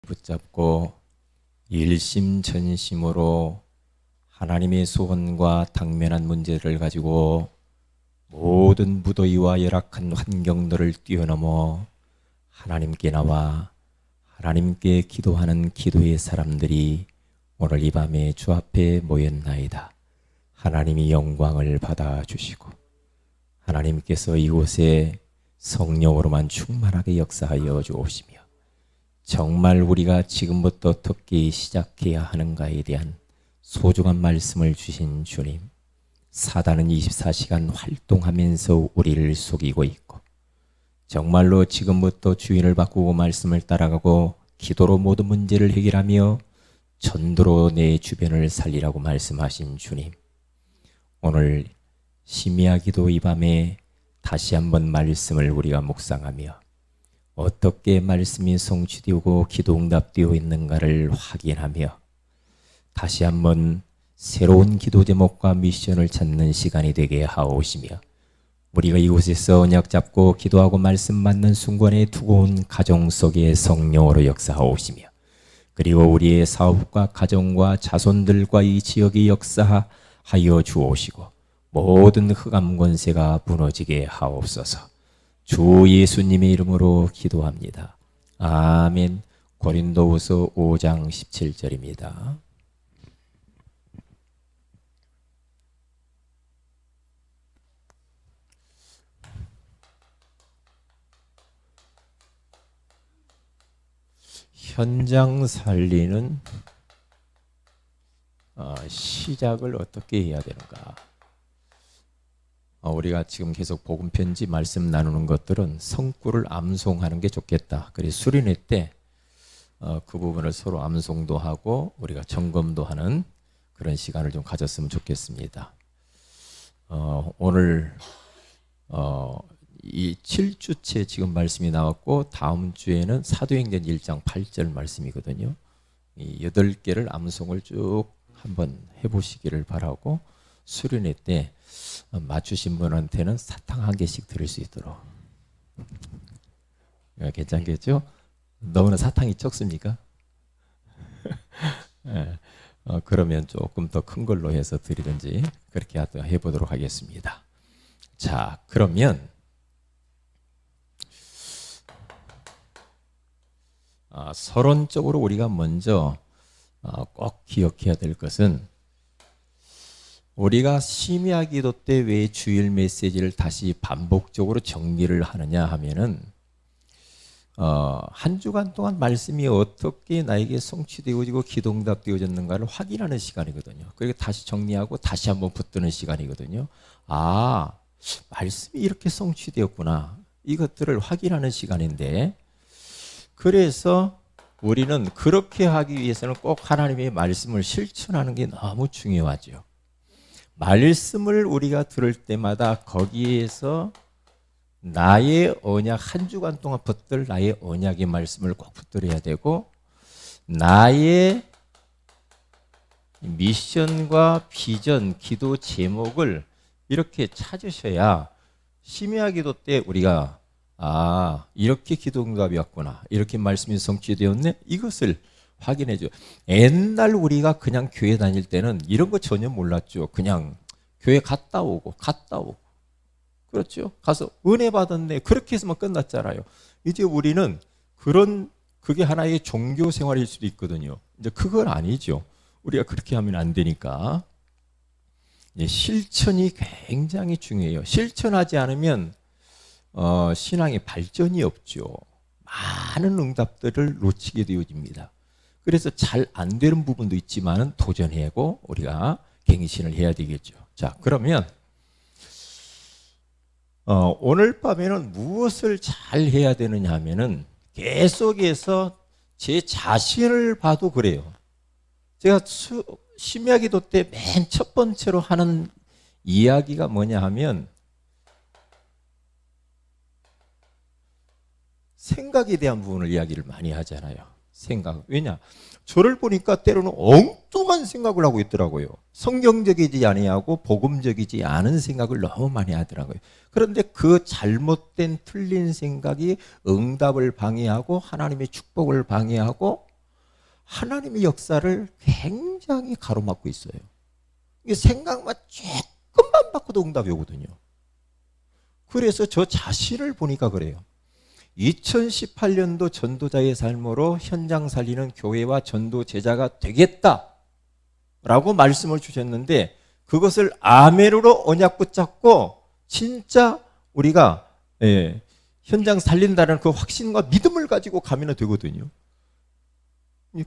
붙잡고 일심전심으로 하나님의 소원과 당면한 문제를 가지고 모든 무더위와 열악한 환경들을 뛰어넘어 하나님께 나와 하나님께 기도하는 기도의 사람들이 오늘 이 밤에 주 앞에 모였나이다. 하나님이 영광을 받아주시고 하나님께서 이곳에 성령으로만 충만하게 역사하여 주옵시며 정말 우리가 지금부터 듣기 시작해야 하는가에 대한 소중한 말씀을 주신 주님, 사단은 24시간 활동하면서 우리를 속이고 있고 정말로 지금부터 주인을 바꾸고 말씀을 따라가고 기도로 모든 문제를 해결하며 전도로 내 주변을 살리라고 말씀하신 주님, 오늘 심야 기도 이 밤에 다시 한번 말씀을 우리가 묵상하며 어떻게 말씀이 성취되고 기도 응답되어 있는가를 확인하며 다시 한번 새로운 기도 제목과 미션을 찾는 시간이 되게 하옵시며 우리가 이곳에서 언약 잡고 기도하고 말씀 받는 순간에 두고 온 가정 속에 성령으로 역사하옵시며 그리고 우리의 사업과 가정과 자손들과 이 지역이 역사하여 주옵시고 모든 흑암 권세가 무너지게 하옵소서. 주 예수님의 이름으로 기도합니다. 아멘. 고린도후서 5장 17절입니다. 현장 살리는 시작을 어떻게 해야 되는가? 우리가 지금 계속 복음 편지 말씀 나누는 것들은 성구를 암송하는 게 좋겠다. 그래서 수련회 때 그 부분을 서로 암송도 하고 우리가 점검도 하는 그런 시간을 좀 가졌으면 좋겠습니다. 오늘 이 7주째 지금 말씀이 나왔고 다음 주에는 사도행전 1장 8절 말씀이거든요. 이 8개를 암송을 쭉 한번 해보시기를 바라고 수련회 때 맞추신 분한테는 사탕 1개씩 드릴 수 있도록. 괜찮겠죠? 너무나 사탕이 적습니까? 네. 그러면 조금 더 큰 걸로 해서 드리든지 그렇게 해보도록 하겠습니다. 자, 그러면 서론적으로 우리가 먼저 꼭 기억해야 될 것은 우리가 심야 기도 때 왜 주일 메시지를 다시 반복적으로 정리를 하느냐 하면은 한 주간 동안 말씀이 어떻게 나에게 성취되어지고 기도응답되어졌는가를 확인하는 시간이거든요. 그리고 다시 정리하고 다시 한번 붙드는 시간이거든요. 말씀이 이렇게 성취되었구나. 이것들을 확인하는 시간인데 그래서 우리는 그렇게 하기 위해서는 꼭 하나님의 말씀을 실천하는 게 너무 중요하죠. 말씀을 우리가 들을 때마다 거기에서 나의 언약, 한 주간 동안 붙들 나의 언약의 말씀을 꼭 붙들어야 되고 나의 미션과 비전, 기도 제목을 이렇게 찾으셔야 심야 기도 때 우리가 이렇게 기도 응답이 왔구나, 이렇게 말씀이 성취되었네, 이것을 확인해줘. 옛날 우리가 그냥 교회 다닐 때는 이런 거 전혀 몰랐죠. 그냥 교회 갔다 오고 그렇죠. 가서 은혜 받았네, 그렇게 해서만 끝났잖아요. 이제 우리는 그게 하나의 종교 생활일 수도 있거든요. 이제 그건 아니죠. 우리가 그렇게 하면 안 되니까 실천이 굉장히 중요해요. 실천하지 않으면 신앙의 발전이 없죠. 많은 응답들을 놓치게 되어집니다. 그래서 잘 안 되는 부분도 있지만 도전하고 우리가 갱신을 해야 되겠죠. 자, 그러면 오늘 밤에는 무엇을 잘 해야 되느냐 하면은 계속해서 제 자신을 봐도 그래요. 제가 심야 기도 때 맨 첫 번째로 하는 이야기가 뭐냐 하면 생각에 대한 부분을 이야기를 많이 하잖아요. 생각. 왜냐? 저를 보니까 때로는 엉뚱한 생각을 하고 있더라고요. 성경적이지 아니하고 복음적이지 않은 생각을 너무 많이 하더라고요. 그런데 그 잘못된 틀린 생각이 응답을 방해하고 하나님의 축복을 방해하고 하나님의 역사를 굉장히 가로막고 있어요. 이게 생각만 조금만 바꿔도 응답이 오거든요. 그래서 저 자신을 보니까 그래요. 2018년도 전도자의 삶으로 현장 살리는 교회와 전도 제자가 되겠다라고 말씀을 주셨는데, 그것을 아멘으로 언약 붙잡고 진짜 우리가 현장 살린다는 그 확신과 믿음을 가지고 가면 되거든요.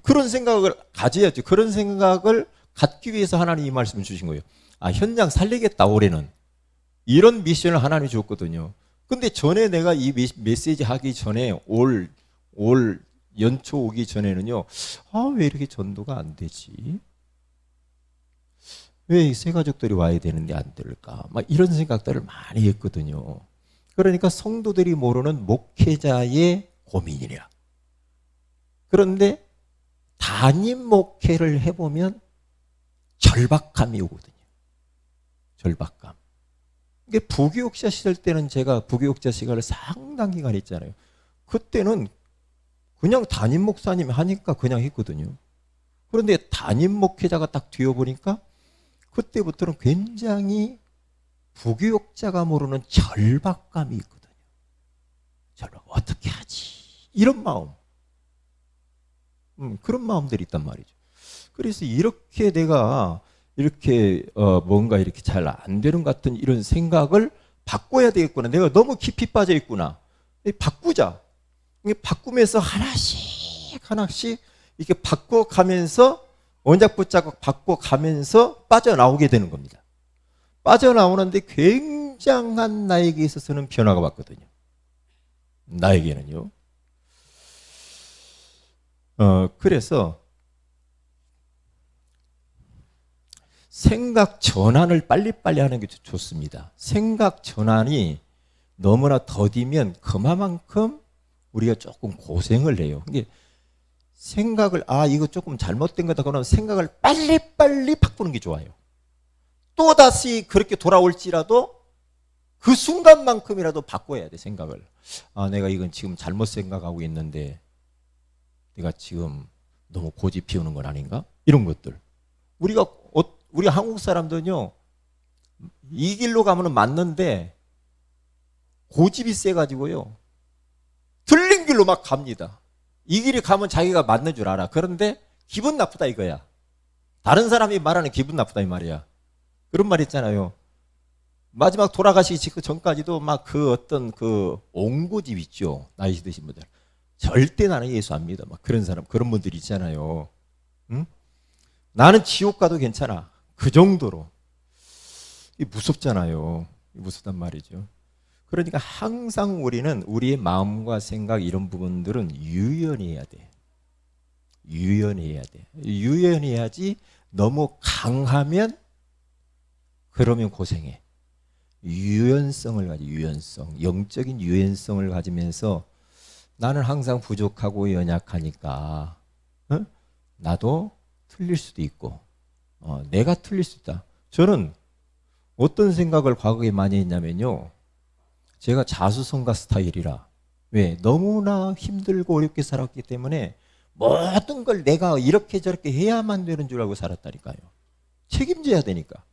그런 생각을 가져야죠. 그런 생각을 갖기 위해서 하나님이 이 말씀을 주신 거예요. 현장 살리겠다 올해는. 이런 미션을 하나님이 줬거든요. 근데 전에 내가 이 메시지 하기 전에 올 연초 오기 전에는요, 왜 이렇게 전도가 안 되지? 왜 새 가족들이 와야 되는데 안 될까? 막 이런 생각들을 많이 했거든요. 그러니까 성도들이 모르는 목회자의 고민이랴. 그런데 담임 목회를 해보면 절박함이 오거든요. 절박감. 이게 부교육자 시절 때는 제가 부교육자 시간을 상당 기간 했잖아요. 그때는 그냥 담임 목사님이 하니까 그냥 했거든요. 그런데 담임 목회자가 딱 되어보니까 그때부터는 굉장히 부교육자가 모르는 절박감이 있거든요. 절박, 어떻게 하지? 이런 마음. 그런 마음들이 있단 말이죠. 그래서 이렇게 내가 이렇게 뭔가 이렇게 잘 안 되는 것 같은 이런 생각을 바꿔야 되겠구나. 내가 너무 깊이 빠져 있구나. 바꾸자. 바꾸면서 하나씩 이렇게 바꿔가면서 언약 붙잡고 바꿔가면서 빠져나오게 되는 겁니다. 빠져나오는데 굉장한 나에게 있어서는 변화가 왔거든요. 나에게는요. 그래서 생각 전환을 빨리빨리 하는 게 좋습니다. 생각 전환이 너무나 더디면 그만큼 우리가 조금 고생을 해요. 이게 생각을 이거 조금 잘못된 거다 그러면 생각을 빨리빨리 바꾸는 게 좋아요. 또다시 그렇게 돌아올지라도 그 순간만큼이라도 바꿔야 돼, 생각을. 내가 이건 지금 잘못 생각하고 있는데 내가 지금 너무 고집 피우는 건 아닌가? 이런 것들. 우리 한국 사람들은요, 이 길로 가면 맞는데 고집이 세가지고요, 틀린 길로 막 갑니다. 이 길이 가면 자기가 맞는 줄 알아. 그런데 기분 나쁘다 이거야. 다른 사람이 말하는 기분 나쁘다 이 말이야. 그런 말 있잖아요. 마지막 돌아가시기 전까지도 막 그 어떤 그 옹고집 있죠. 나이 드신 분들. 절대 나는 예수 안 믿어. 막 그런 사람, 그런 분들 있잖아요. 응? 나는 지옥 가도 괜찮아. 그 정도로. 이게 무섭잖아요. 무섭단 말이죠. 그러니까 항상 우리는 우리의 마음과 생각 이런 부분들은 유연해야 돼. 유연해야 돼. 유연해야지 너무 강하면 그러면 고생해. 유연성을 가지, 유연성. 영적인 유연성을 가지면서 나는 항상 부족하고 연약하니까 나도 틀릴 수도 있고 내가 틀릴 수 있다. 저는 어떤 생각을 과거에 많이 했냐면요, 제가 자수성가 스타일이라, 왜? 너무나 힘들고 어렵게 살았기 때문에 모든 걸 내가 이렇게 저렇게 해야만 되는 줄 알고 살았다니까요. 책임져야 되니까.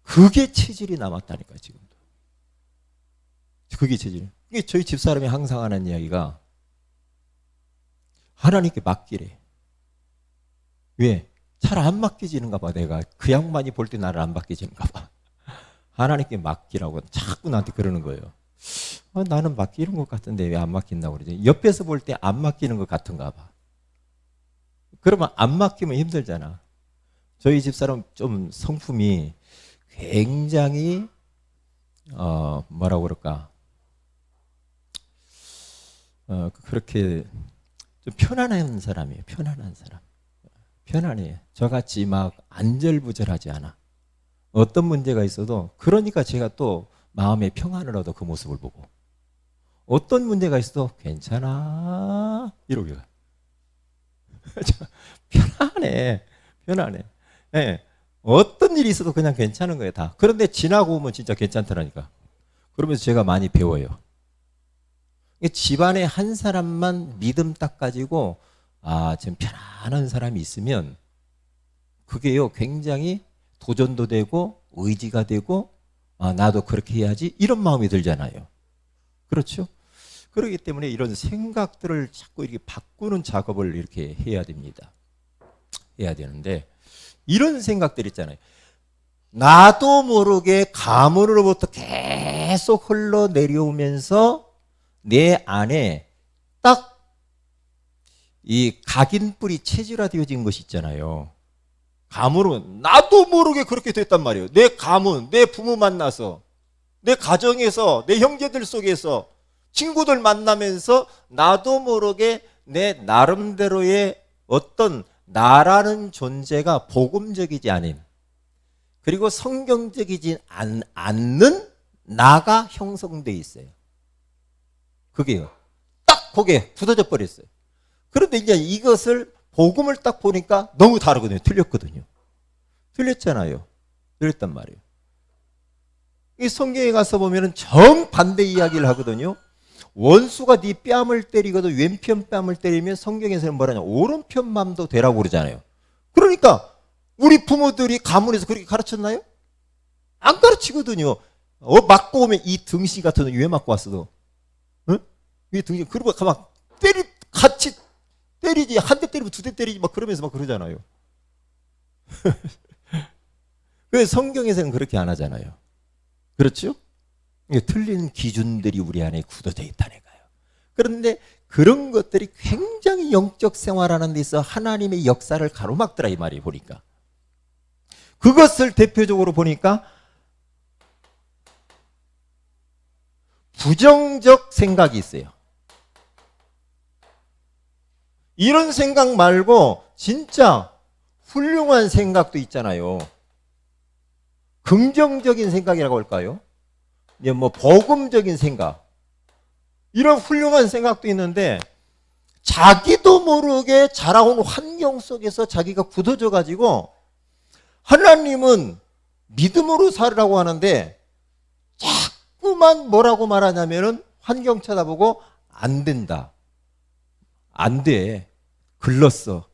그게 체질이 남았다니까, 지금도. 그게 체질. 이게 저희 집사람이 항상 하는 이야기가 하나님께 맡기래. 왜? 잘 안 맡기지는가 봐. 내가 그 양반이 볼 때 나를 안 맡기지는가 봐. 하나님께 맡기라고 자꾸 나한테 그러는 거예요. 나는 맡기는 것 같은데 왜 안 맡긴다고 그러지? 옆에서 볼 때 안 맡기는 것 같은가 봐. 그러면 안 맡기면 힘들잖아. 저희 집사람 좀 성품이 굉장히 뭐라고 그럴까, 그렇게 좀 편안한 사람이에요. 편안한 사람. 편안해. 저같이 막 안절부절하지 않아. 어떤 문제가 있어도, 그러니까 제가 또 마음의 평안을 얻어, 그 모습을 보고. 어떤 문제가 있어도 괜찮아 이러고 편안해. 네. 어떤 일이 있어도 그냥 괜찮은 거예요, 다. 그런데 지나고 오면 진짜 괜찮더라니까. 그러면서 제가 많이 배워요. 집안에 한 사람만 믿음 딱 가지고 좀 편안한 사람이 있으면 그게요 굉장히 도전도 되고 의지가 되고 나도 그렇게 해야지 이런 마음이 들잖아요. 그렇죠? 그렇기 때문에 이런 생각들을 자꾸 이렇게 바꾸는 작업을 이렇게 해야 됩니다. 해야 되는데 이런 생각들 있잖아요. 나도 모르게 가문으로부터 계속 흘러내려오면서 내 안에 딱 이 각인뿌리 체질화되어진 것이 있잖아요. 가문으로 나도 모르게 그렇게 됐단 말이에요. 내 가문, 내 부모 만나서, 내 가정에서, 내 형제들 속에서, 친구들 만나면서 나도 모르게 내 나름대로의 어떤 나라는 존재가 복음적이지 않은, 그리고 성경적이지 않는 나가 형성되어 있어요. 그게요. 딱 거기에 굳어져 버렸어요. 그런데 이제 이것을 복음을 딱 보니까 너무 다르거든요. 틀렸거든요. 틀렸잖아요. 틀렸단 말이에요. 이 성경에 가서 보면은 정반대 이야기를 하거든요. 원수가 네 뺨을 때리거든 왼편 뺨을 때리면 성경에서는 뭐라냐 오른편 맘도 되라고 그러잖아요. 그러니까 우리 부모들이 가문에서 그렇게 가르쳤나요? 안 가르치거든요. 맞고 오면 이 등신 같은 거 왜 맞고 왔어 너? 응? 이 등신 그리고 막 같이 때리지 한 대 때리면 두 대 때리지 막 그러면서 막 그러잖아요. 왜 성경에서는 그렇게 안 하잖아요. 그렇죠? 틀린 기준들이 우리 안에 굳어져 있다니까요. 그런데 그런 것들이 굉장히 영적 생활하는 데 있어 하나님의 역사를 가로막더라 이 말이 보니까. 그것을 대표적으로 보니까 부정적 생각이 있어요. 이런 생각 말고 진짜 훌륭한 생각도 있잖아요. 긍정적인 생각이라고 할까요? 뭐 복음적인 생각. 이런 훌륭한 생각도 있는데 자기도 모르게 자라온 환경 속에서 자기가 굳어져 가지고 하나님은 믿음으로 살으라고 하는데 자꾸만 뭐라고 말하냐면은 환경 쳐다보고 안 된다. 안 돼. 글렀어.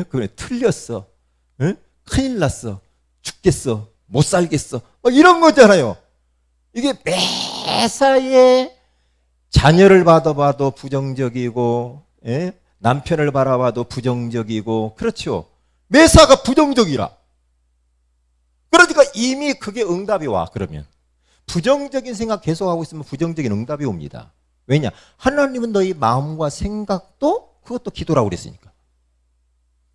그래 틀렸어. 큰일 났어. 죽겠어. 못 살겠어. 이런 거잖아요. 이게 매사에 자녀를 받아봐도 부정적이고 남편을 바라봐도 부정적이고 그렇죠. 매사가 부정적이라. 그러니까 이미 그게 응답이 와. 그러면 부정적인 생각 계속하고 있으면 부정적인 응답이 옵니다. 왜냐? 하나님은 너희 마음과 생각도 그것도 기도라고 그랬으니까.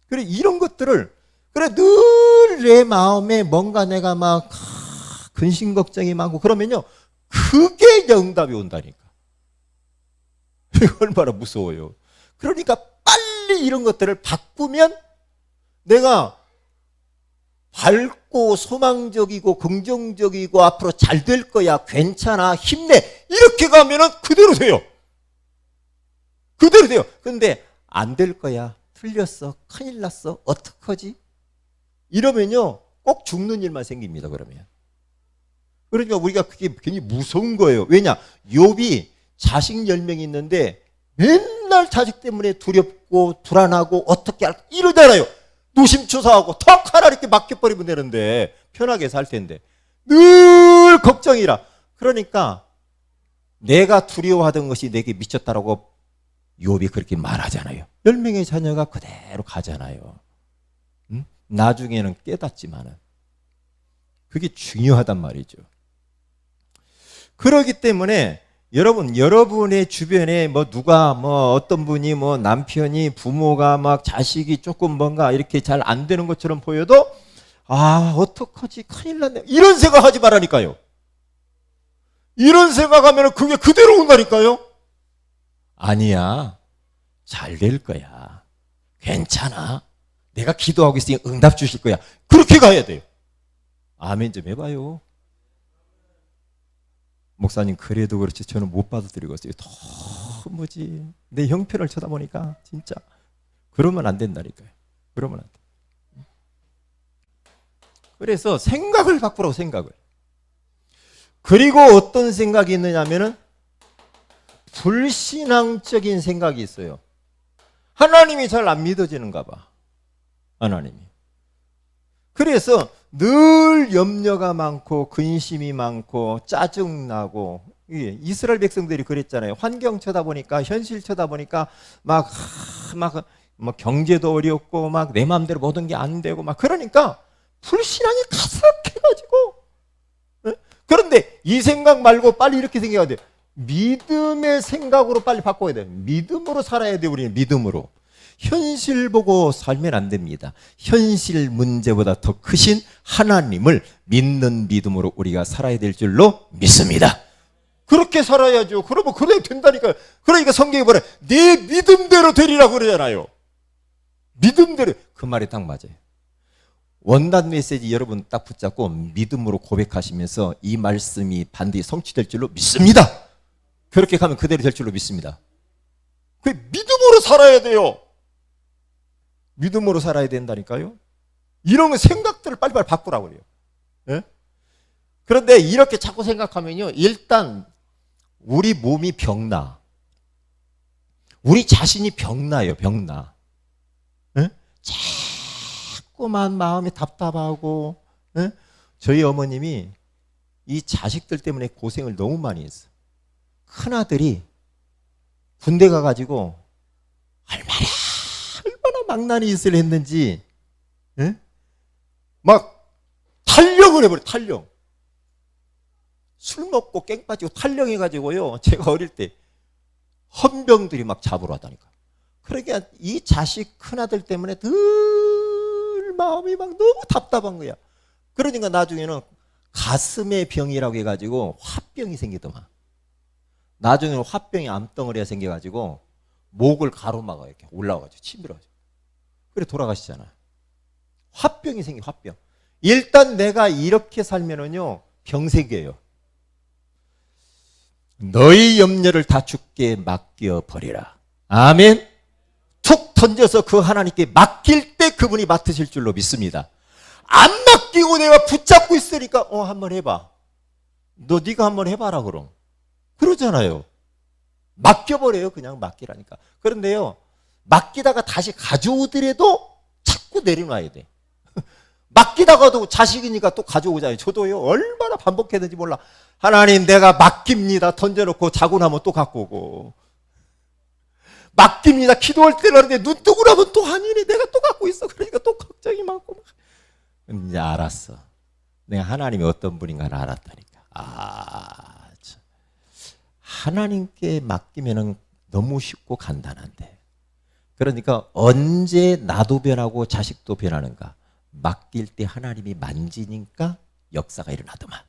그래 이런 것들을 그래 늘 내 마음에 뭔가 내가 막 근심 걱정이 많고 그러면요 그게 이제 응답이 온다니까. 얼마나 무서워요. 그러니까 빨리 이런 것들을 바꾸면 내가 밝고 소망적이고 긍정적이고 앞으로 잘 될 거야 괜찮아 힘내 이렇게 가면은 그대로 돼요. 그대로 돼요. 근데 안 될 거야 틀렸어 큰일 났어 어떡하지 이러면요 꼭 죽는 일만 생깁니다. 그러니까 우리가 그게 굉장히 무서운 거예요. 왜냐 욥이 자식 10명이 있는데 맨날 자식 때문에 두렵고 불안하고 어떻게 할까 이러잖아요. 노심초사하고 턱 하나 이렇게 맡겨버리면 되는데 편하게 살 텐데 늘 걱정이라. 그러니까 내가 두려워하던 것이 내게 미쳤다라고 욥이 그렇게 말하잖아요. 10명의 자녀가 그대로 가잖아요. 나중에는 깨닫지만은 그게 중요하단 말이죠. 그렇기 때문에 여러분의 주변에 누가 어떤 분이 남편이 부모가 막 자식이 조금 뭔가 이렇게 잘 안 되는 것처럼 보여도 어떡하지 큰일 났네 이런 생각하지 말라니까요. 이런 생각하면 그게 그대로 온다니까요. 아니야 잘 될 거야 괜찮아 내가 기도하고 있으니 응답 주실 거야 그렇게 가야 돼요. 아멘 좀 해봐요. 목사님 그래도 그렇지 저는 못 받아들이겠어요. 도무지 내 형편을 쳐다보니까 진짜 그러면 안 된다니까요. 그러면 안 돼. 그래서 생각을 바꾸라고 생각을. 그리고 어떤 생각이 있느냐면은 불신앙적인 생각이 있어요. 하나님이 잘 안 믿어지는가 봐. 하나님이. 그래서 늘 염려가 많고 근심이 많고 짜증나고, 이스라엘 백성들이 그랬잖아요. 환경 쳐다보니까, 현실 쳐다보니까 막 경제도 어렵고 막 내 마음대로 모든 게 안 되고 막 그러니까 불신앙이 가득해가지고. 그런데 이 생각 말고 빨리 이렇게 생각해야 돼. 믿음의 생각으로 빨리 바꿔야 돼. 믿음으로 살아야 돼. 우리는 믿음으로. 현실 보고 살면 안 됩니다. 현실 문제보다 더 크신 하나님을 믿는 믿음으로 우리가 살아야 될 줄로 믿습니다. 그렇게 살아야죠. 그러면 그래 된다니까요. 그러니까 성경이 뭐래? 네 믿음대로 되리라고 그러잖아요. 믿음대로. 그 말이 딱 맞아요. 원단 메시지 여러분 딱 붙잡고 믿음으로 고백하시면서 이 말씀이 반드시 성취될 줄로 믿습니다. 그렇게 가면 그대로 될 줄로 믿습니다. 그 믿음으로 살아야 돼요. 믿음으로 살아야 된다니까요. 이런 생각들을 빨리빨리 바꾸라고 그래요. 예? 그런데 이렇게 자꾸 생각하면요, 일단 우리 몸이 병나. 우리 자신이 병나요. 병나. 예? 자꾸만 마음이 답답하고. 예? 저희 어머님이 이 자식들 때문에 고생을 너무 많이 했어요. 큰아들이 군대 가가지고 얼마나 망나니 짓을 했는지, 예? 막 탈령을 해버려. 탈령. 술 먹고 깽 빠지고 탈령해가지고요, 제가 어릴 때 헌병들이 막 잡으러 왔다니까. 그러니까 이 자식 큰아들 때문에 늘 마음이 막 너무 답답한 거야. 그러니까 나중에는 가슴의 병이라고 해가지고 화병이 생기더만. 나중에는 화병이 암덩어리가 생겨가지고 목을 가로막아요. 이렇게 올라와가지고 침들어가지고. 그래 돌아가시잖아. 화병이 생겨. 화병. 일단 내가 이렇게 살면은요, 병색이에요. 너희 염려를 다 주께 맡겨버리라. 아멘. 툭 던져서 그 하나님께 맡길 때 그분이 맡으실 줄로 믿습니다. 안 맡기고 내가 붙잡고 있으니까 한번 해봐. 네가 한번 해봐라 그럼. 그러잖아요. 맡겨버려요. 그냥 맡기라니까. 그런데요, 맡기다가 다시 가져오더라도 자꾸 내려놔야 돼. 맡기다가도 자식이니까 또 가져오잖아요. 저도요, 얼마나 반복했는지 몰라. 하나님, 내가 맡깁니다. 던져놓고 자고 나면 또 갖고 오고. 맡깁니다. 기도할 때는 하는데 눈 뜨고 나면 또 아니네. 내가 또 갖고 있어. 그러니까 또 걱정이 많고. 이제 알았어. 내가 하나님이 어떤 분인가를 알았다니까. 참. 하나님께 맡기면은 너무 쉽고 간단한데. 그러니까 언제 나도 변하고 자식도 변하는가? 맡길 때 하나님이 만지니까 역사가 일어나더만.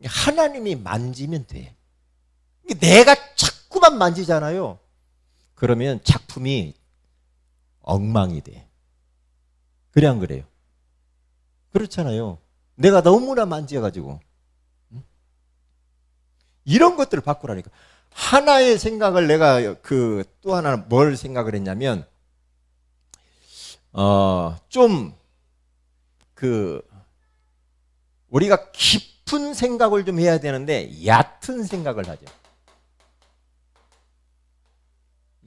하나님이 만지면 돼. 내가 자꾸만 만지잖아요. 그러면 작품이 엉망이 돼. 그래 안 그래요? 그렇잖아요. 내가 너무나 만져가지고. 이런 것들을 바꾸라니까. 하나의 생각을 내가 또 하나 뭘 생각을 했냐면, 우리가 깊은 생각을 좀 해야 되는데 얕은 생각을 하죠.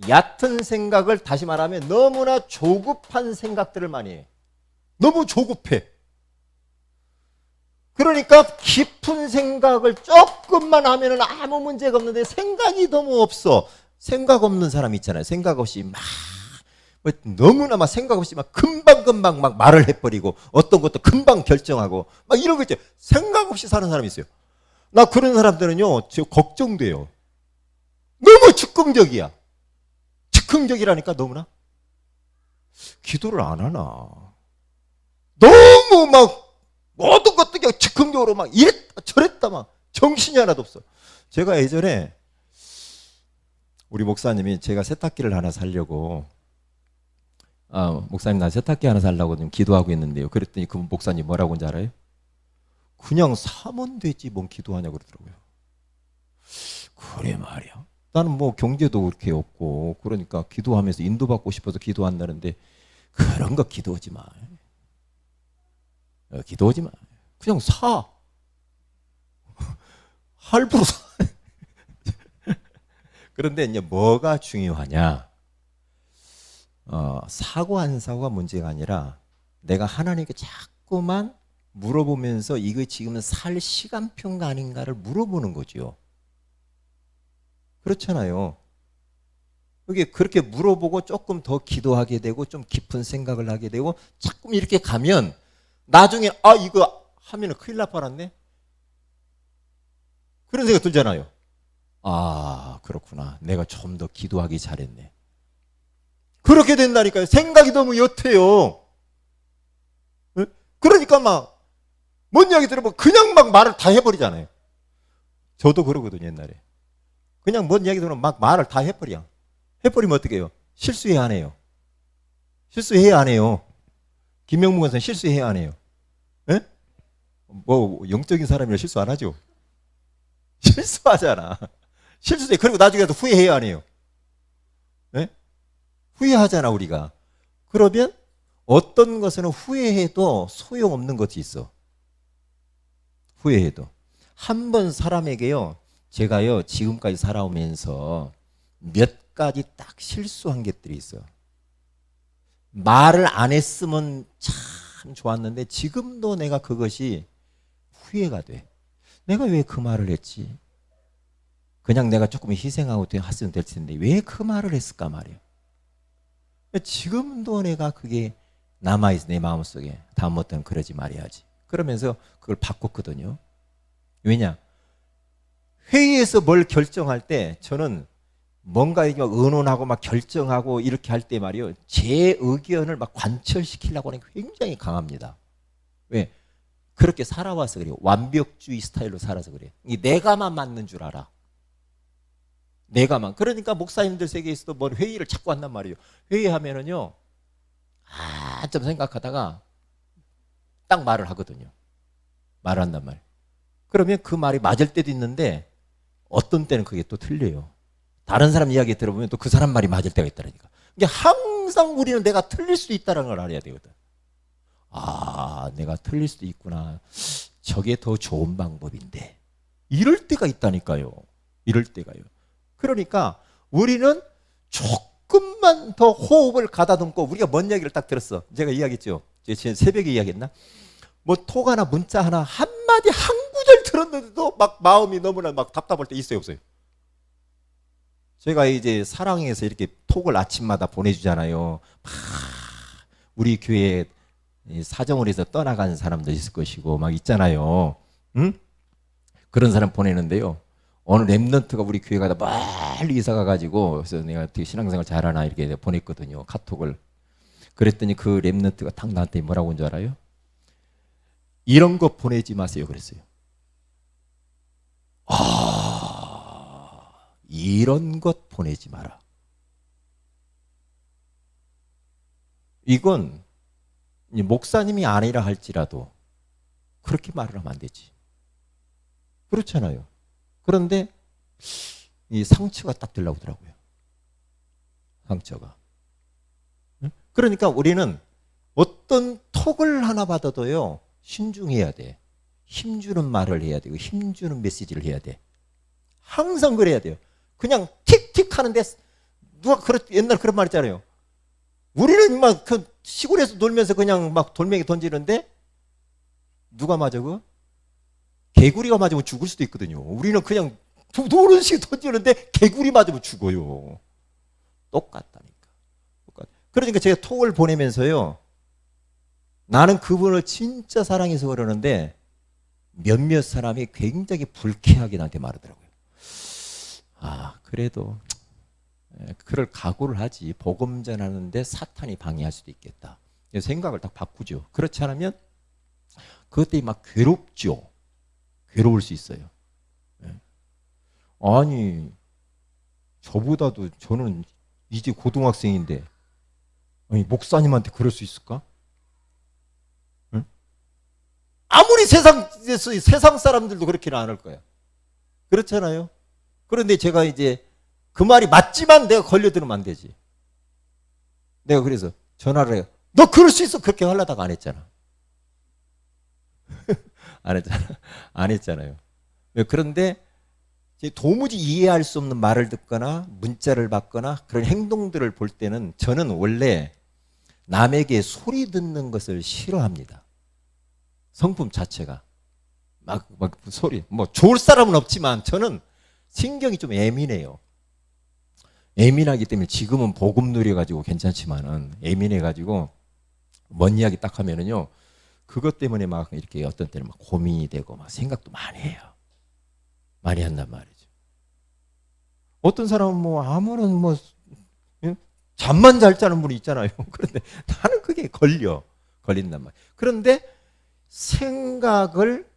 얕은 생각을, 다시 말하면 너무나 조급한 생각들을 많이 해. 너무 조급해. 그러니까 깊은 생각을 조금만 하면은 아무 문제가 없는데 생각이 너무 없어. 생각 없는 사람 있잖아요. 생각 없이 막 너무나 막 생각 없이 막 금방금방 막 말을 해버리고 어떤 것도 금방 결정하고 막 이런 거 있죠. 생각 없이 사는 사람이 있어요. 나 그런 사람들은요, 저 걱정돼요. 너무 즉흥적이야. 즉흥적이라니까. 너무나 기도를 안 하나. 너무 막 모든 것도 그냥 즉흥적으로 막 이랬다 저랬다 막 정신이 하나도 없어. 제가 예전에 우리 목사님이 제가 세탁기를 하나 사려고, 목사님 나 세탁기 하나 살라고 좀 기도하고 있는데요. 그랬더니 그 목사님 뭐라고 하는지 알아요? 그냥 사면 되지 뭔 기도하냐고 그러더라고요. 그래 말이야. 나는 뭐 경제도 그렇게 없고 그러니까 기도하면서 인도받고 싶어서 기도한다는데 그런 거 기도하지 마. 기도하지 마. 그냥 사. 할부로 사. 그런데 이제 뭐가 중요하냐? 사고 안 사고가 문제가 아니라 내가 하나님께 자꾸만 물어보면서 이거 지금 살 시간표가 아닌가를 물어보는 거죠. 그렇잖아요. 그게 그렇게 물어보고 조금 더 기도하게 되고 좀 깊은 생각을 하게 되고 자꾸 이렇게 가면 나중에 이거 하면은 큰일 날 뻔했네. 그런 생각 들잖아요. 그렇구나. 내가 좀 더 기도하기 잘했네. 그렇게 된다니까요. 생각이 너무 옅어요. 그러니까 막 뭔 이야기 들으면 그냥 막 말을 다 해버리잖아요. 저도 그러거든요, 옛날에. 그냥 뭔 이야기 들으면 막 말을 다 해버려. 해버리면 어떻게 해요? 실수해야 안 해요. 실수해야 안 해요. 김명문 권사는 실수해야 안 해요. 에? 뭐 영적인 사람이라 실수 안 하죠. 실수하잖아. 실수해. 그리고 나중에도 후회해야 안 해요. 에? 후회하잖아 우리가. 그러면 어떤 것은 후회해도 소용없는 것이 있어. 후회해도. 한 번 사람에게요. 제가요 지금까지 살아오면서 몇 가지 딱 실수한 것들이 있어요. 말을 안 했으면 참 좋았는데 지금도 내가 그것이 후회가 돼. 내가 왜 그 말을 했지? 그냥 내가 조금 희생하고 했으면 될 텐데 왜 그 말을 했을까 말이야. 지금도 내가 그게 남아있어 내 마음속에. 다음부터는 그러지 말아야지. 그러면서 그걸 바꿨거든요. 왜냐? 회의에서 뭘 결정할 때 저는 뭔가 이게 의논하고 막 결정하고 이렇게 할 때 말이요. 제 의견을 막 관철시키려고 하는 게 굉장히 강합니다. 왜? 그렇게 살아와서 그래요. 완벽주의 스타일로 살아서 그래요. 내가만 맞는 줄 알아. 내가만. 그러니까 목사님들 세계에서도 뭘 회의를 자꾸 한단 말이에요. 회의하면은요. 좀 생각하다가 딱 말을 하거든요. 말을 한단 말이에요. 그러면 그 말이 맞을 때도 있는데 어떤 때는 그게 또 틀려요. 다른 사람 이야기 들어보면 또 그 사람 말이 맞을 때가 있다니까. 이게 항상 우리는 내가 틀릴 수 있다는 걸 알아야 되거든. 내가 틀릴 수도 있구나. 저게 더 좋은 방법인데. 이럴 때가 있다니까요. 이럴 때가요. 그러니까 우리는 조금만 더 호흡을 가다듬고 우리가 뭔 이야기를 딱 들었어. 제가 이야기했죠. 제가 새벽에 이야기했나? 뭐 톡 하나 문자 하나 한마디 한 구절 들었는데도 막 마음이 너무나 막 답답할 때 있어요 없어요? 제가 이제 사랑해서 이렇게 톡을 아침마다 보내주잖아요. 우리 교회에 사정을 해서 떠나간 사람도 있을 것이고 막 있잖아요. 응? 그런 사람 보내는데요. 어느 랩런트가 우리 교회 가다 멀리 이사 가가지고 그래서 내가 되게 신앙생활 잘하나 이렇게 보냈거든요. 카톡을. 그랬더니 그 랩런트가 딱 나한테 뭐라고 한 줄 알아요? 이런 거 보내지 마세요 그랬어요. 이런 것 보내지 마라. 이건 목사님이 아니라 할지라도 그렇게 말을 하면 안 되지. 그렇잖아요. 그런데 이 상처가 딱 들라오더라고요. 상처가. 그러니까 우리는 어떤 톡을 하나 받아도요. 신중해야 돼. 힘주는 말을 해야 되고 힘주는 메시지를 해야 돼. 항상 그래야 돼요. 그냥 틱틱 하는데 누가 옛날 그런 말 있잖아요. 우리는 막 그 시골에서 놀면서 그냥 막 돌멩이 던지는데 누가 맞아 그? 개구리가 맞으면 죽을 수도 있거든요. 우리는 그냥 노른식 던지는데 개구리 맞으면 죽어요. 똑같다니까. 그러니까 제가 톡을 보내면서요. 나는 그분을 진짜 사랑해서 그러는데 몇몇 사람이 굉장히 불쾌하게 나한테 말하더라고요. 그래도 그럴 각오를 하지. 복음 전하는데 사탄이 방해할 수도 있겠다. 생각을 딱 바꾸죠. 그렇지 않으면 그것 때문에 막 괴롭죠. 괴로울 수 있어요. 아니 저보다도 저는 이제 고등학생인데 아니, 목사님한테 그럴 수 있을까? 응? 아무리 세상 사람들도 그렇게는 안 할 거야. 그렇잖아요. 그런데 제가 이제 그 말이 맞지만 내가 걸려들면 안 되지. 내가 그래서 전화를 해요. 너 그럴 수 있어. 그렇게 하려다가 안 했잖아. 안 했잖아요. 그런데 도무지 이해할 수 없는 말을 듣거나 문자를 받거나 그런 행동들을 볼 때는 저는 원래 남에게 소리 듣는 것을 싫어합니다. 성품 자체가 막 소리 뭐 좋을 사람은 없지만 저는 신경이 좀 예민해요. 예민하기 때문에 지금은 복음 누려가지고 괜찮지만은 예민해가지고 뭔 이야기 딱 하면은요 그것 때문에 막 이렇게 어떤 때는 막 고민이 되고 막 생각도 많이 해요. 많이 한단 말이죠. 어떤 사람은 뭐 아무런 뭐 잠만 잘 자는 분이 있잖아요. 그런데 나는 그게 걸린단 말이에요. 그런데 생각을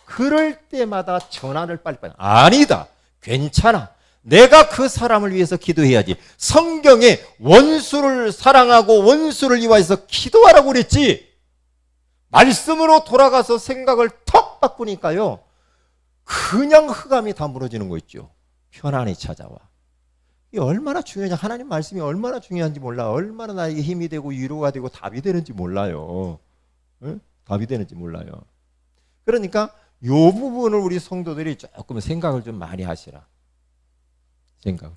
그럴 때마다 전환을 빨리빨리 아니다. 괜찮아. 내가 그 사람을 위해서 기도해야지. 성경에 원수를 사랑하고 원수를 위하여서 기도하라고 그랬지. 말씀으로 돌아가서 생각을 턱 바꾸니까요. 그냥 흑암이 다 무너지는 거 있죠. 편안히 찾아와. 이게 얼마나 중요하냐. 하나님 말씀이 얼마나 중요한지 몰라. 얼마나 나에게 힘이 되고 위로가 되고 답이 되는지 몰라요. 응? 답이 되는지 몰라요. 그러니까 이 부분을 우리 성도들이 조금 생각을 좀 많이 하시라. 생각.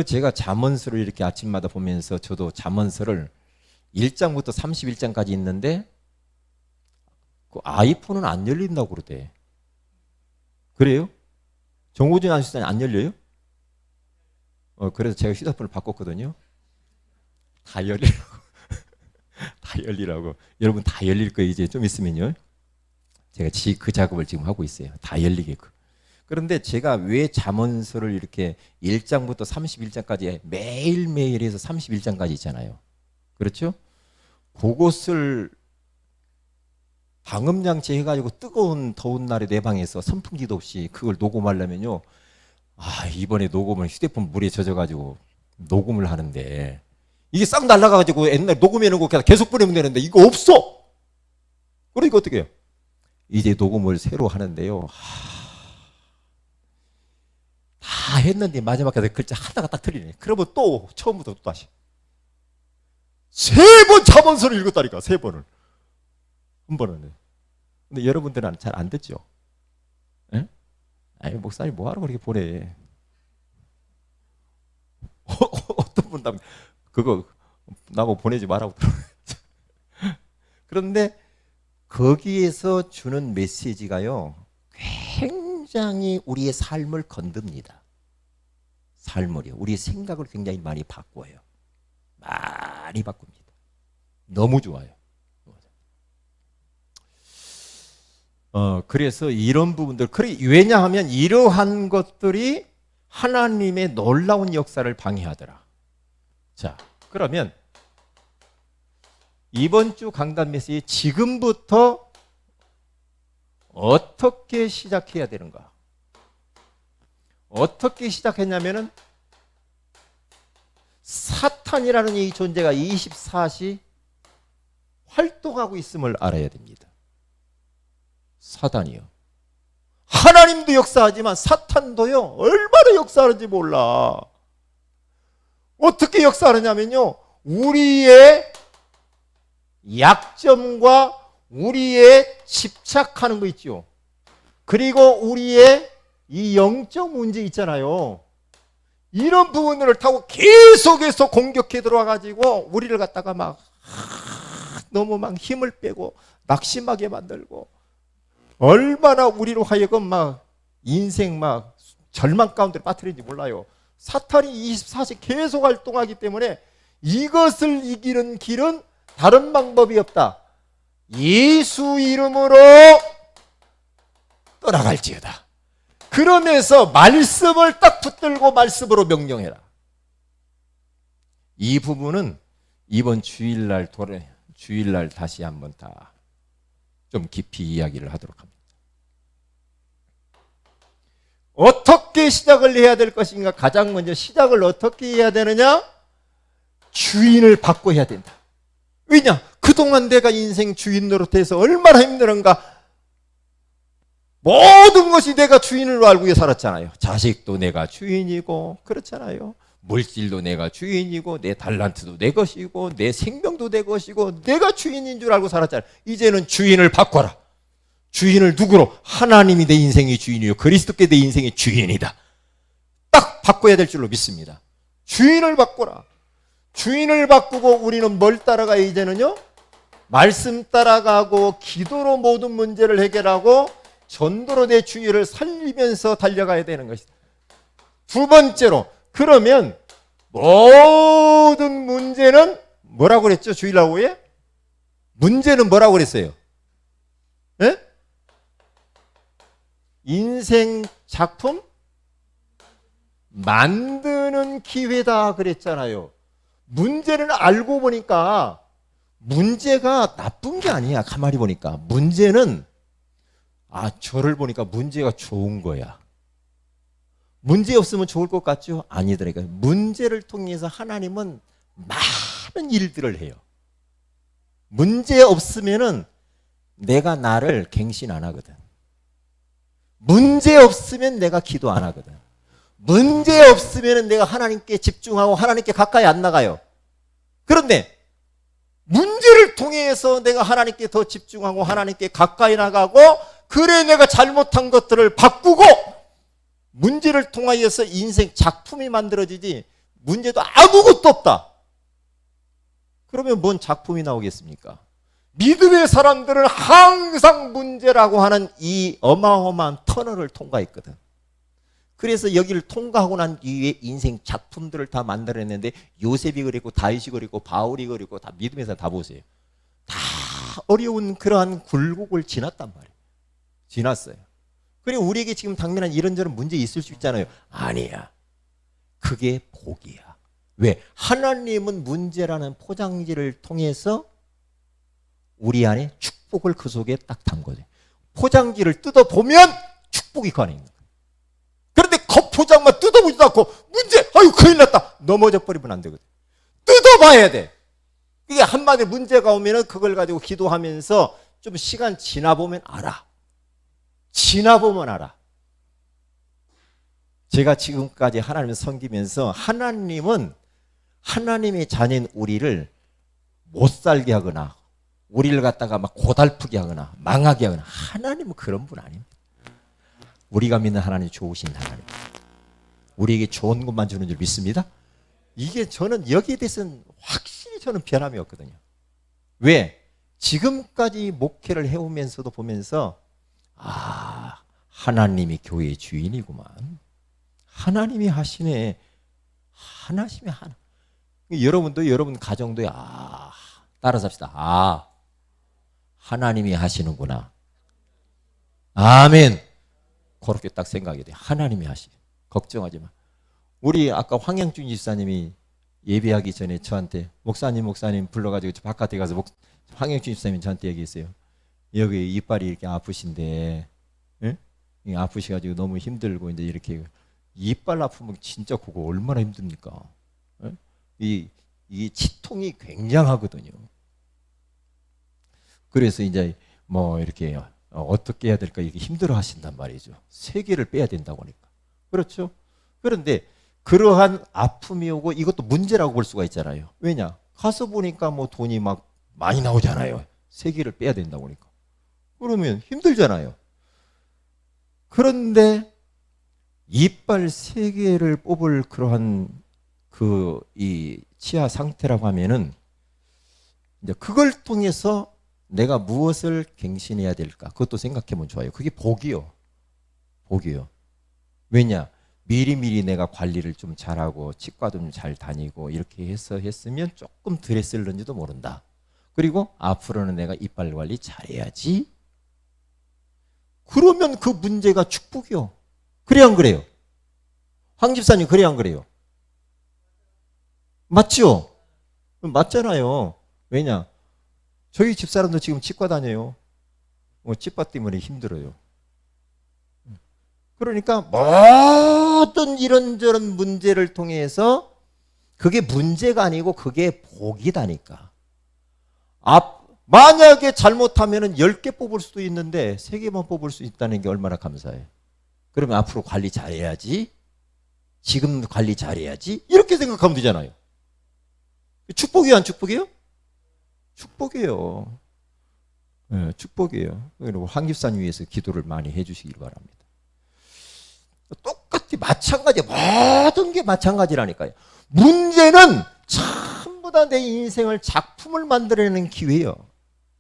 제가 잠언서를 이렇게 아침마다 보면서 저도 잠언서를 1장부터 31장까지 있는데 그 아이폰은 안 열린다고 그러대. 그래요? 정호진 아저씨는 안 열려요? 그래서 제가 휴대폰을 바꿨거든요. 다 열리라고. 다 열리라고. 여러분 다 열릴 거예요. 이제 좀 있으면요. 제가 그 작업을 지금 하고 있어요. 다 열리게끔. 그런데 제가 왜 잠언서를 이렇게 1장부터 31장까지 매일매일 해서 31장까지 있잖아요. 그렇죠? 그것을 방음장치 해가지고 뜨거운 더운 날에 내 방에서 선풍기도 없이 그걸 녹음하려면요. 이번에 녹음을 휴대폰 물에 젖어가지고 녹음을 하는데 이게 싹 날아가가지고 옛날 녹음해놓은 거 계속 보내면 되는데 이거 없어. 그러니까 어떻게 해요? 이제 녹음을 새로 하는데요. 다 했는데 마지막에 글자 하다가 딱 틀리네. 그러면 또 처음부터 또 다시 3번 잠언서를 읽었다니까. 3번을 한 번은. 근데 여러분들은 잘 안 듣죠? 예? 아니 목사님 뭐하러 그렇게 보내. 어떤 분 그거 나보고 보내지 말라고. 그런데 거기에서 주는 메시지가요 굉장히 우리의 삶을 건듭니다. 삶을요. 우리의 생각을 굉장히 많이 바꿔요. 많이 바꿉니다. 너무 좋아요. 그래서 이런 부분들, 왜냐하면 이러한 것들이 하나님의 놀라운 역사를 방해하더라. 자, 그러면 이번 주 강단 메시지 지금부터 어떻게 시작해야 되는가? 어떻게 시작했냐면은 사탄이라는 이 존재가 24시 활동하고 있음을 알아야 됩니다. 사단이요. 하나님도 역사하지만 사탄도요. 얼마나 역사하는지 몰라. 어떻게 역사하느냐면요. 우리의 약점과 우리의 집착하는 거 있죠. 그리고 우리의 이 영적 문제 있잖아요. 이런 부분들을 타고 계속해서 공격해 들어와가지고 우리를 갖다가 막 너무 막 힘을 빼고 낙심하게 만들고 얼마나 우리로 하여금 막 인생 막 절망 가운데 빠뜨리는지 몰라요. 사탄이 24시 계속 활동하기 때문에 이것을 이기는 길은 다른 방법이 없다. 예수 이름으로 떠나갈지어다. 그러면서 말씀을 딱 붙들고 말씀으로 명령해라. 이 부분은 이번 주일날 다시 한번 다 좀 깊이 이야기를 하도록 합니다. 어떻게 시작을 해야 될 것인가? 가장 먼저 시작을 어떻게 해야 되느냐? 주인을 바꿔야 된다. 왜냐? 그동안 내가 인생 주인 노릇해서 얼마나 힘들은가? 모든 것이 내가 주인으로 알고 살았잖아요. 자식도 내가 주인이고 그렇잖아요. 물질도 내가 주인이고 내 달란트도 내 것이고 내 생명도 내 것이고 내가 주인인 줄 알고 살았잖아요. 이제는 주인을 바꿔라. 주인을 누구로? 하나님이 내 인생의 주인이요 그리스도께 내 인생의 주인이다. 딱 바꿔야 될 줄로 믿습니다. 주인을 바꾸라. 주인을 바꾸고 우리는 뭘 따라가야 이제는요? 말씀 따라가고 기도로 모든 문제를 해결하고 전도로 내 주위를 살리면서 달려가야 되는 것이다. 두 번째로, 그러면 모든 문제는 뭐라고 그랬죠? 주일라고에? 문제는 뭐라고 그랬어요? 예? 인생 작품 만드는 기회다 그랬잖아요. 문제는 알고 보니까 문제가 나쁜 게 아니야. 가만히 보니까 문제는 저를 보니까 문제가 좋은 거야. 문제 없으면 좋을 것 같죠? 아니더라고요. 문제를 통해서 하나님은 많은 일들을 해요. 문제 없으면은 내가 나를 갱신 안 하거든. 문제 없으면 내가 기도 안 하거든. 문제 없으면 내가 하나님께 집중하고 하나님께 가까이 안 나가요. 그런데 문제를 통해서 내가 하나님께 더 집중하고 하나님께 가까이 나가고, 그래 내가 잘못한 것들을 바꾸고, 문제를 통하여서 인생 작품이 만들어지지, 문제도 아무것도 없다. 그러면 뭔 작품이 나오겠습니까? 믿음의 사람들은 항상 문제라고 하는 이 어마어마한 터널을 통과했거든. 그래서 여기를 통과하고 난 이후에 인생 작품들을 다 만들어냈는데, 요셉이 그랬고 다윗이 그랬고 바울이 그랬고 다 믿음의 사람 다 보세요. 다 어려운 그러한 굴곡을 지났단 말이에요. 지났어요. 그리고 우리에게 지금 당면한 이런저런 문제 있을 수 있잖아요. 아니야. 그게 복이야. 왜? 하나님은 문제라는 포장지를 통해서 우리 안에 축복을 그 속에 딱 담거든요. 포장지를 뜯어보면 축복이 그 안에 있는 거예요. 그런데 겉포장만 뜯어보지도 않고 문제, 아유 큰일 났다, 넘어져 버리면 안 되거든. 뜯어봐야 돼. 이게 한마디 문제가 오면은 그걸 가지고 기도하면서 좀 시간 지나보면 알아. 지나보면 알아. 제가 지금까지 하나님을 섬기면서 하나님은 하나님의 자녀인 우리를 못 살게 하거나 우리를 갖다가 막 고달프게 하거나 망하게 하거나, 하나님은 그런 분 아닙니다. 우리가 믿는 하나님 좋으신 하나님, 우리에게 좋은 것만 주는 줄 믿습니다. 이게 저는 여기에 대해서는 확실히 저는 변함이 없거든요. 왜? 지금까지 목회를 해오면서도 보면서 하나님이 교회의 주인이구만. 하나님이 하시네. 하나님이 하나. 여러분도 여러분 가정도에 따라삽시다. 하나님이 하시는구나. 아멘. 그렇게 딱 생각이 돼. 하나님이 하시. 걱정하지 마. 우리 아까 황영준 집사님이 예배하기 전에 저한테 목사님 불러가지고 저 바깥에 가서 황영준 집사님이 저한테 얘기했어요. 여기 이빨이 이렇게 아프신데, 예? 아프셔가지고 너무 힘들고 이제 이렇게 이빨 아프면 진짜 그거 얼마나 힘듭니까? 예? 이 치통이 굉장하거든요. 그래서 이제 뭐 이렇게 어떻게 해야 될까 이렇게 힘들어 하신단 말이죠. 세계를 빼야 된다고 하니까. 그렇죠? 그런데 그러한 아픔이 오고 이것도 문제라고 볼 수가 있잖아요. 왜냐? 가서 보니까 뭐 돈이 막 많이 나오잖아요. 세계를 빼야 된다고 하니까. 그러면 힘들잖아요. 그런데 이빨 3개를 뽑을 그러한 이 치아 상태라고 하면은 이제 그걸 통해서 내가 무엇을 갱신해야 될까? 그것도 생각해 보면 좋아요. 그게 복이요. 복이요. 왜냐? 미리미리 내가 관리를 좀 잘하고 치과도 좀 잘 다니고 이렇게 해서 했으면 조금 덜 했을는지도 모른다. 그리고 앞으로는 내가 이빨 관리 잘해야지. 그러면 그 문제가 축복이요. 그래 안 그래요? 황 집사님 그래 안 그래요? 맞죠? 맞잖아요. 왜냐? 저희 집사람도 지금 치과 다녀요. 치과 때문에 힘들어요. 그러니까 모든 이런저런 문제를 통해서 그게 문제가 아니고 그게 복이다니까. 만약에 잘못하면 10개 뽑을 수도 있는데 3개만 뽑을 수 있다는 게 얼마나 감사해. 그러면 앞으로 관리 잘해야지. 지금 관리 잘해야지. 이렇게 생각하면 되잖아요. 축복이에요, 안 축복이에요? 축복이에요. 축복이에요. 그리고 황집산 위에서 기도를 많이 해주시길 바랍니다. 똑같이 마찬가지, 모든 게 마찬가지라니까요. 문제는 전부 다 내 인생을 작품을 만들어내는 기회예요.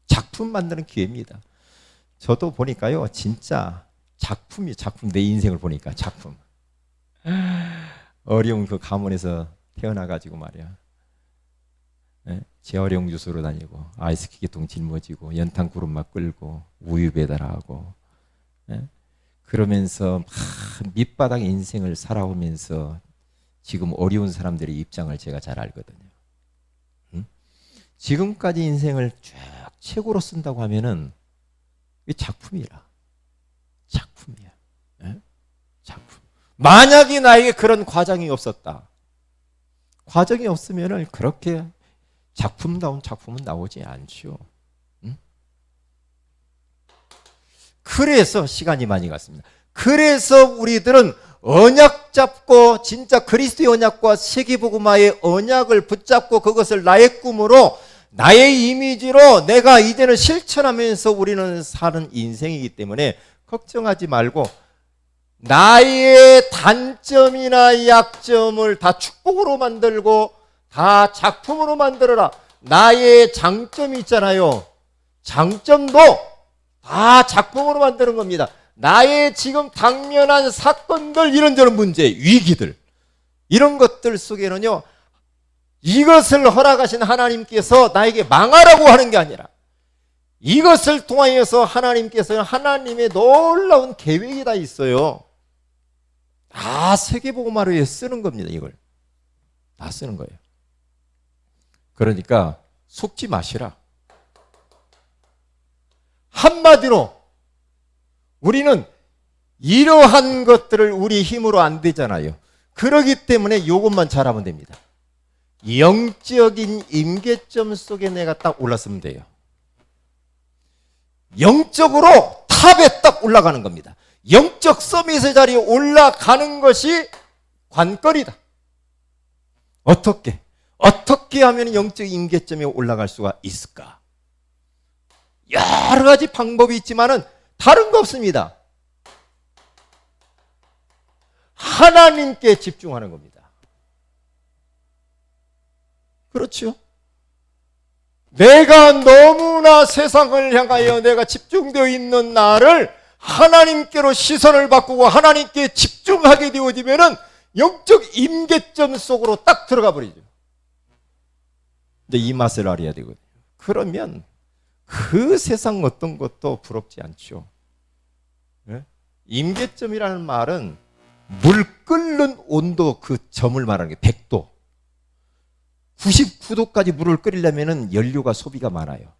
작품 만드는 기회입니다. 저도 보니까요, 진짜 작품, 내 인생을 보니까 작품. 어려운 그 가문에서 태어나가지고 말이야. 재활용 주소로 다니고, 아이스키 계통 짊어지고, 연탄 구름막 끌고, 우유 배달하고, 그러면서 막 밑바닥 인생을 살아오면서 지금 어려운 사람들의 입장을 제가 잘 알거든요. 지금까지 인생을 쭉 책으로 쓴다고 하면은 이게 작품이라. 작품이야. 작품. 만약에 나에게 그런 과정이 없었다. 과정이 없으면은 그렇게 작품다운 작품은 나오지 않죠. 그래서 시간이 많이 갔습니다. 그래서 우리들은 언약 잡고 진짜 그리스도의 언약과 세계복음화의 언약을 붙잡고 그것을 나의 꿈으로 나의 이미지로 내가 이제는 실천하면서 우리는 사는 인생이기 때문에 걱정하지 말고 나의 단점이나 약점을 다 축복으로 만들고 다 작품으로 만들어라. 나의 장점이 있잖아요. 장점도 다 작품으로 만드는 겁니다. 나의 지금 당면한 사건들, 이런저런 문제, 위기들, 이런 것들 속에는요, 이것을 허락하신 하나님께서 나에게 망하라고 하는 게 아니라 이것을 통하여서 하나님께서는 하나님의 놀라운 계획이 다 있어요. 다 세계복음화로 쓰는 겁니다. 이걸 다 쓰는 거예요. 그러니까 속지 마시라. 한마디로 우리는 이러한 것들을 우리 힘으로 안 되잖아요. 그렇기 때문에 이것만 잘하면 됩니다. 영적인 임계점 속에 내가 딱 올랐으면 돼요. 영적으로 탑에 딱 올라가는 겁니다. 영적 서밋의 자리에 올라가는 것이 관건이다. 어떻게 하면 영적 임계점에 올라갈 수가 있을까? 여러 가지 방법이 있지만은 다른 거 없습니다. 하나님께 집중하는 겁니다. 그렇죠? 내가 너무나 세상을 향하여 내가 집중되어 있는 나를 하나님께로 시선을 바꾸고 하나님께 집중하게 되어지면은 영적 임계점 속으로 딱 들어가 버리죠. 근데 이 맛을 알아야 되거든요. 그러면 그 세상 어떤 것도 부럽지 않죠. 임계점이라는 말은 물 끓는 온도, 그 점을 말하는 게 100도. 99도까지 물을 끓이려면 연료가 소비가 많아요.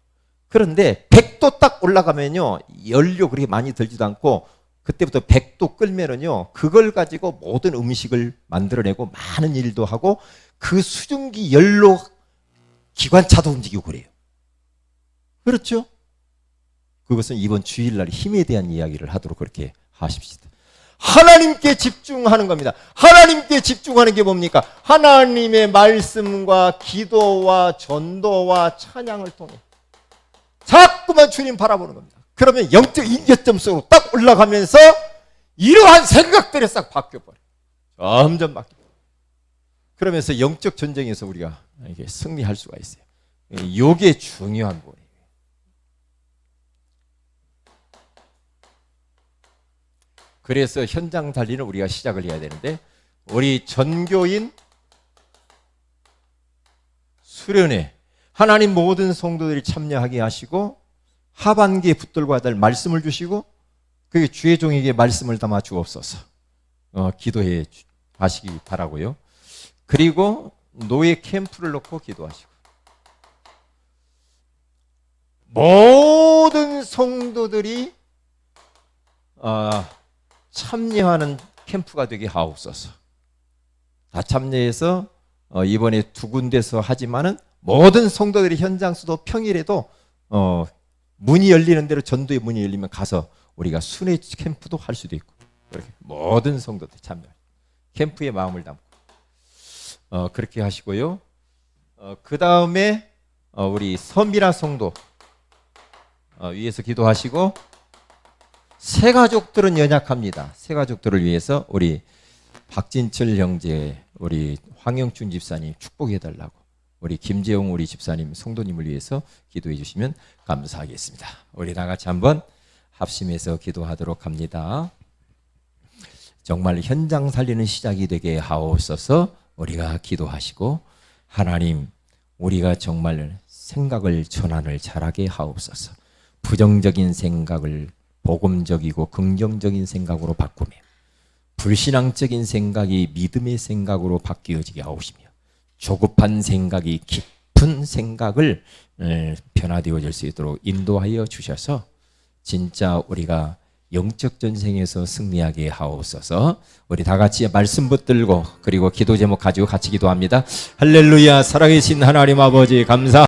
그런데 100도 딱 올라가면요, 연료 그렇게 많이 들지도 않고, 그때부터 100도 끓면은요, 그걸 가지고 모든 음식을 만들어내고 많은 일도 하고, 그 수증기 연료 기관차도 움직이고 그래요. 그렇죠? 그것은 이번 주일날 힘에 대한 이야기를 하도록 그렇게 하십시다. 하나님께 집중하는 겁니다. 하나님께 집중하는 게 뭡니까? 하나님의 말씀과 기도와 전도와 찬양을 통해 자꾸만 주님 바라보는 겁니다. 그러면 영적 임계점 속으로 딱 올라가면서 이러한 생각들이 싹 바뀌어버려요. 점점 바뀌어요. 그러면서 영적 전쟁에서 우리가 이게 승리할 수가 있어요. 이게 중요한 거예요. 그래서 현장 달리는 우리가 시작을 해야 되는데, 우리 전교인 수련회 하나님 모든 성도들이 참여하게 하시고, 하반기에 붙들고 될 말씀을 주시고, 그 주의 종에게 말씀을 담아 주옵소서. 기도해 하시기 바라고요. 그리고 노예 캠프를 놓고 기도하시고, 모든 성도들이 참여하는 캠프가 되게 하옵소서. 다 참여해서 이번에 2군데서 하지만은 모든 성도들이 현장 수도 평일에도 문이 열리는 대로, 전도의 문이 열리면 가서 우리가 순회 캠프도 할 수도 있고, 그렇게 모든 성도들 참여, 캠프에 마음을 담고 그렇게 하시고요. 그 다음에 우리 선미라 성도, 위해서 기도하시고, 새 가족들은 연약합니다. 새 가족들을 위해서 우리 박진철 형제, 우리 황영춘 집사님 축복해 달라고, 우리 김재용 우리 집사님 성도님을 위해서 기도해 주시면 감사하겠습니다. 우리 다 같이 한번 합심해서 기도하도록 합니다. 정말 현장 살리는 시작이 되게 하옵소서. 우리가 기도하시고, 하나님 우리가 정말 생각을 전환을 잘하게 하옵소서. 부정적인 생각을 복음적이고 긍정적인 생각으로 바꾸며, 불신앙적인 생각이 믿음의 생각으로 바뀌어지게 하옵시며, 조급한 생각이 깊은 생각을 변화되어질 수 있도록 인도하여 주셔서 진짜 우리가 영적 전쟁에서 승리하게 하옵소서. 우리 다 같이 말씀 붙들고 그리고 기도 제목 가지고 같이 기도합니다. 할렐루야. 살아계신 하나님 아버지 감사